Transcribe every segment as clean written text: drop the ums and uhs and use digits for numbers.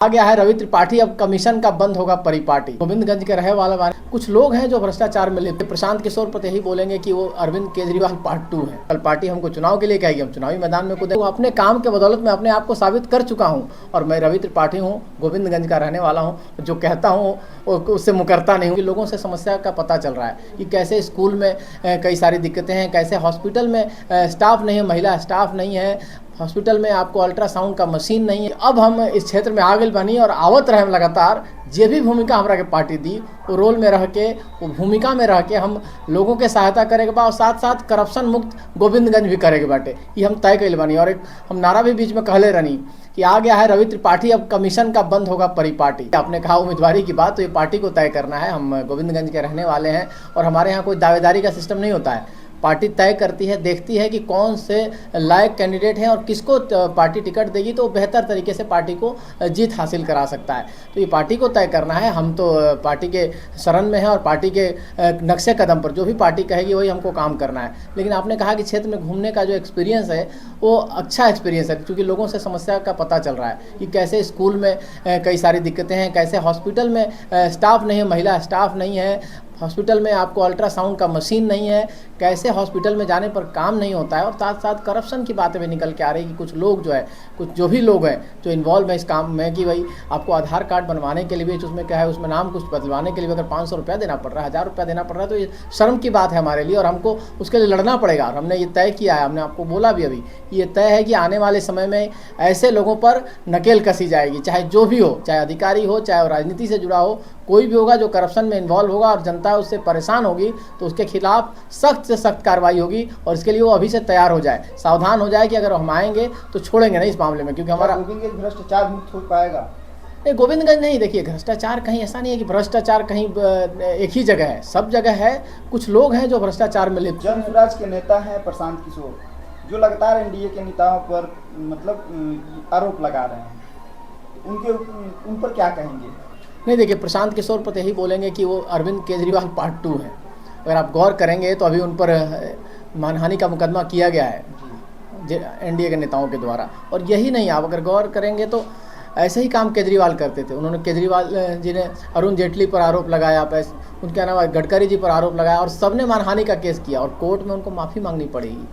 आ गया है रवि त्रिपाठी। अब कमीशन का बंद होगा परिपाटी। गोविंदगंज के रहे वाले कुछ लोग हैं जो भ्रष्टाचार में लिप्त। प्रशांत किशोर पर यही बोलेंगे कि वो अरविंद केजरीवाल पार्ट 2 है। कल पार्टी हमको चुनाव के लिए कहेगी, हम चुनावी मैदान में कूदे। वो अपने काम के बदौलत मैं अपने आप को साबित कर चुका हूँ और मैं रवि त्रिपाठी हूँ, गोविंदगंज का रहने वाला हूँ। जो कहता हूँ उससे मुकरता नहीं हूँ। कि लोगों से समस्या का पता चल रहा है कि कैसे स्कूल में कई सारी दिक्कतें हैं, कैसे हॉस्पिटल में स्टाफ नहीं है, महिला स्टाफ नहीं है, हॉस्पिटल में आपको अल्ट्रासाउंड का मशीन नहीं है। अब हम इस क्षेत्र में आगे बनी और आवत रहे लगातार। जे भी भूमिका हमरा के पार्टी दी वो रोल में रह के, वो भूमिका में रह के हम लोगों के सहायता करेंगे बा और साथ साथ करप्शन मुक्त गोविंदगंज भी करेंगे बाटे। ये हम तय कैल बनी। और एक हम नारा भी बीच में कहले रहनी कि आ गया है रवि त्रिपाठी, अब कमीशन का बंद होगा परिपाटी। आपने कहा उम्मीदवारी की बात, तो ये पार्टी को तय करना है। हम गोविंदगंज के रहने वाले हैं और हमारे यहाँ कोई दावेदारी का सिस्टम नहीं होता है। पार्टी तय करती है, देखती है कि कौन से लायक कैंडिडेट हैं और किसको पार्टी टिकट देगी तो बेहतर तरीके से पार्टी को जीत हासिल करा सकता है। तो ये पार्टी को तय करना है। हम तो पार्टी के शरण में हैं और पार्टी के नक्शे कदम पर जो भी पार्टी कहेगी वही हमको काम करना है। लेकिन आपने कहा कि क्षेत्र में घूमने का जो एक्सपीरियंस है वो अच्छा एक्सपीरियंस है, क्योंकि लोगों से समस्या का पता चल रहा है कि कैसे स्कूल में कई सारी दिक्कतें हैं, कैसे हॉस्पिटल में स्टाफ नहीं है, महिला स्टाफ नहीं है, हॉस्पिटल में आपको अल्ट्रासाउंड का मशीन नहीं है, कैसे हॉस्पिटल में जाने पर काम नहीं होता है। और साथ साथ करप्शन की बातें भी निकल के आ रही कि कुछ लोग जो है, कुछ जो भी लोग हैं जो इन्वॉल्व है इस काम में, कि भाई आपको आधार कार्ड बनवाने के लिए भी उसमें क्या है, उसमें नाम कुछ बदलवाने के लिए अगर 500 रुपया देना पड़ रहा है, 1000 रुपया देना पड़ रहा है, तो ये शर्म की बात है हमारे लिए और हमको उसके लिए लड़ना पड़ेगा। और हमने ये तय किया है, हमने आपको बोला भी अभी, ये तय है कि आने वाले समय में ऐसे लोगों पर नकेल कसी जाएगी, चाहे जो भी हो, चाहे अधिकारी हो, चाहे राजनीति से जुड़ा हो, कोई भी होगा जो करप्शन में इन्वॉल्व होगा और जनता उससे परेशान होगी तो उसके खिलाफ सख्त से सख्त कार्रवाई होगी। और इसके लिए वो अभी से तैयार हो जाए, सावधान हो जाए कि अगर हम आएंगे तो छोड़ेंगे नहीं इस मामले में, क्योंकि हमारा गोविंदगंज भ्रष्टाचार मुक्त हो पाएगा। नहीं, गोविंदगंज नहीं। देखिए, भ्रष्टाचार कहीं ऐसा नहीं है कि भ्रष्टाचार कहीं एक ही जगह है, सब जगह है। कुछ लोग हैं जो भ्रष्टाचार में लिप्त। जन स्वराज के नेता हैं प्रशांत किशोर, जो लगातार एनडीए के नेताओं पर मतलब आरोप लगा रहे हैं, उन पर क्या कहेंगे? नहीं, देखिए, प्रशांत किशोर पर यही बोलेंगे कि वो अरविंद केजरीवाल पार्ट 2 है। अगर आप गौर करेंगे तो अभी उन पर मानहानि का मुकदमा किया गया है एनडीए के नेताओं के द्वारा। और यही नहीं, आप अगर गौर करेंगे तो ऐसे ही काम केजरीवाल करते थे। उन्होंने केजरीवाल जी ने अरुण जेटली पर आरोप लगाया, उनके अलावा गडकरी जी पर आरोप लगाया और सबने मानहानि का केस किया और कोर्ट में उनको माफ़ी मांगनी पड़ेगी।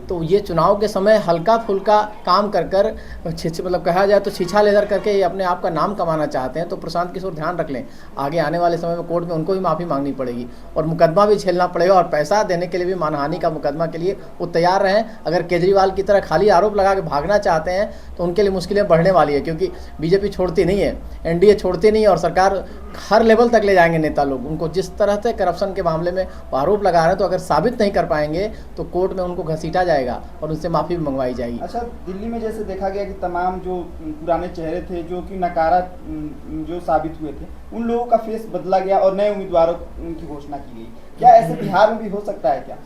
तो ये चुनाव के समय हल्का फुल्का काम कर मतलब कहा जाए तो छीछा लेदर करके ये अपने आप का नाम कमाना चाहते हैं। तो प्रशांत किशोर ध्यान रख लें, आगे आने वाले समय में कोर्ट में उनको भी माफ़ी मांगनी पड़ेगी और मुकदमा भी झेलना पड़ेगा और पैसा देने के लिए भी, मानहानि का मुकदमा के लिए वो तैयार रहें। अगर केजरीवाल की तरह खाली आरोप लगा के भागना चाहते हैं तो उनके लिए मुश्किलें बढ़ने वाली है, क्योंकि बीजेपी छोड़ती नहीं है, एनडीए छोड़ती नहीं है और सरकार हर लेवल तक ले जाएंगे नेता लोग। उनको जिस तरह से करप्शन के मामले में आरोप लगा रहे हैं, तो अगर साबित नहीं कर पाएंगे तो कोर्ट में उनको घसीटा जाएगा और उनसे माफ़ी भी मंगवाई जाएगी। अच्छा, दिल्ली में जैसे देखा गया कि तमाम जो पुराने चेहरे थे जो कि नकारा जो साबित हुए थे, उन लोगों का फेस बदला गया और नए उम्मीदवारों की घोषणा की गई। क्या ऐसे बिहार में भी हो सकता है क्या?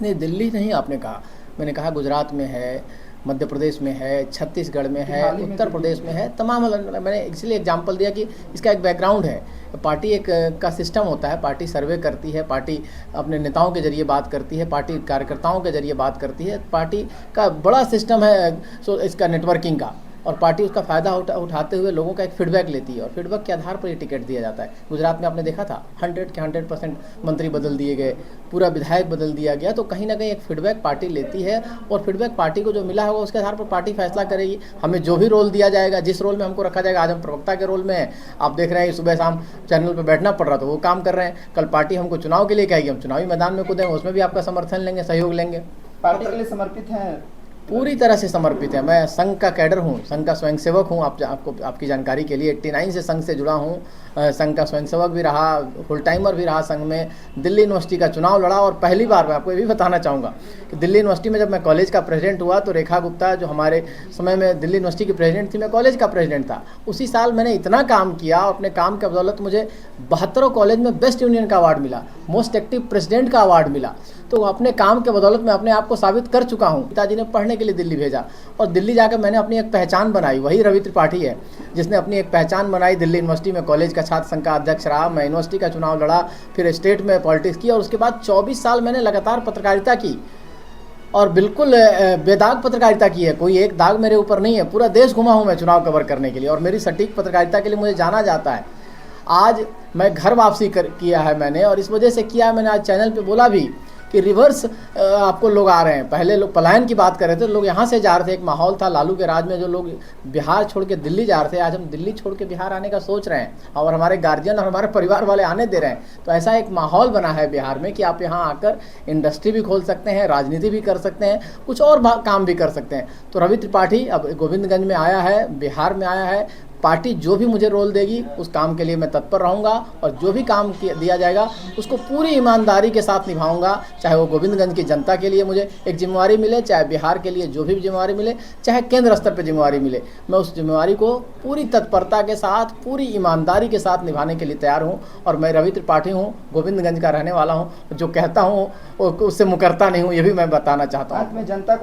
नहीं, दिल्ली नहीं आपने कहा, मैंने कहा गुजरात में है, मध्य प्रदेश में है, छत्तीसगढ़ में है, उत्तर प्रदेश में है, तमाम। मैंने इसलिए एग्जांपल दिया कि इसका एक बैकग्राउंड है। पार्टी एक का सिस्टम होता है, पार्टी सर्वे करती है, पार्टी अपने नेताओं के जरिए बात करती है, पार्टी कार्यकर्ताओं के जरिए बात करती है। पार्टी का बड़ा सिस्टम है इसका नेटवर्किंग का, और पार्टी उसका फ़ायदा उठाते हुए लोगों का एक फीडबैक लेती है और फीडबैक के आधार पर ये टिकट दिया जाता है। गुजरात में आपने देखा था 100 के 100% मंत्री बदल दिए गए, पूरा विधायक बदल दिया गया। तो कहीं ना कहीं एक फीडबैक पार्टी लेती है और फीडबैक पार्टी को जो मिला होगा उसके आधार पर पार्टी फैसला करेगी। हमें जो भी रोल दिया जाएगा, जिस रोल में हमको रखा जाएगा, आज हम प्रवक्ता के रोल में है, आप देख रहे हैं सुबह शाम चैनल पर बैठना पड़ रहा, तो वो काम कर रहे हैं। कल पार्टी हमको चुनाव के लिए कहेगी, हम चुनावी मैदान में कूदेंगे, उसमें भी आपका समर्थन लेंगे, सहयोग लेंगे। पार्टी के लिए समर्पित हैं, पूरी तरह से समर्पित है। मैं संघ का कैडर हूँ, संघ का स्वयंसेवक हूँ। आपकी जानकारी के लिए 89 से संघ से जुड़ा हूँ, संघ का स्वयंसेवक भी रहा, फुल टाइमर भी रहा संघ में। दिल्ली यूनिवर्सिटी का चुनाव लड़ा और पहली बार मैं आपको ये भी बताना चाहूँगा कि दिल्ली यूनिवर्सिटी में जब मैं कॉलेज का प्रेसिडेंट हुआ तो रेखा गुप्ता जो हमारे समय में दिल्ली यूनिवर्सिटी की प्रेसिडेंट थी, मैं कॉलेज का प्रेसिडेंट था। उसी साल मैंने इतना काम किया और अपने काम के बदौलत मुझे 72 कॉलेज में बेस्ट यूनियन का अवार्ड मिला, मोस्ट एक्टिव प्रेसिडेंट का अवार्ड मिला। तो अपने काम के बदौलत मैं अपने आप को साबित कर चुका हूँ। पिताजी ने पढ़ने के लिए दिल्ली भेजा और दिल्ली जाकर मैंने अपनी एक पहचान बनाई। वही रवि त्रिपाठी है जिसने अपनी एक पहचान बनाई। दिल्ली यूनिवर्सिटी में कॉलेज का छात्र संघ का अध्यक्ष रहा, मैं यूनिवर्सिटी का चुनाव लड़ा, फिर स्टेट में पॉलिटिक्स किया और उसके बाद 24 साल मैंने लगातार पत्रकारिता की और बिल्कुल बेदाग पत्रकारिता की है। कोई एक दाग मेरे ऊपर नहीं है। पूरा देश घुमा हूँ मैं चुनाव कवर करने के लिए और मेरी सटीक पत्रकारिता के लिए मुझे जाना जाता है। आज मैं घर वापसी किया है मैंने, और इस वजह से किया है मैंने, आज चैनल पे बोला भी कि रिवर्स आपको लोग आ रहे हैं। पहले लोग पलायन की बात कर रहे थे, लोग यहाँ से जा रहे थे, एक माहौल था लालू के राज में, जो लोग बिहार छोड़ के दिल्ली जा रहे थे, आज हम दिल्ली छोड़ के बिहार आने का सोच रहे हैं और हमारे गार्जियन और हमारे परिवार वाले आने दे रहे हैं। तो ऐसा एक माहौल बना है बिहार में कि आप यहाँ आकर इंडस्ट्री भी खोल सकते हैं, राजनीति भी कर सकते हैं, कुछ और काम भी कर सकते हैं। तो रवि त्रिपाठी अब गोविंदगंज में आया है, बिहार में आया है। पार्टी जो भी मुझे रोल देगी उस काम के लिए मैं तत्पर रहूँगा और जो भी काम दिया जाएगा उसको पूरी ईमानदारी के साथ निभाऊंगा। चाहे वो गोविंदगंज की जनता के लिए मुझे एक जिम्मेवारी मिले, चाहे बिहार के लिए जो भी जिम्मेवारी मिले, चाहे केंद्र स्तर पर जिम्मेवारी मिले, मैं उस जिम्मेवारी को पूरी तत्परता के साथ, पूरी ईमानदारी के साथ निभाने के लिए तैयार हूँ। और मैं रवि त्रिपाठी हूँ, गोविंदगंज का रहने वाला हूँ, जो कहता हूँ उससे मुकरता नहीं हूँ, ये भी मैं बताना चाहता हूँ। जनता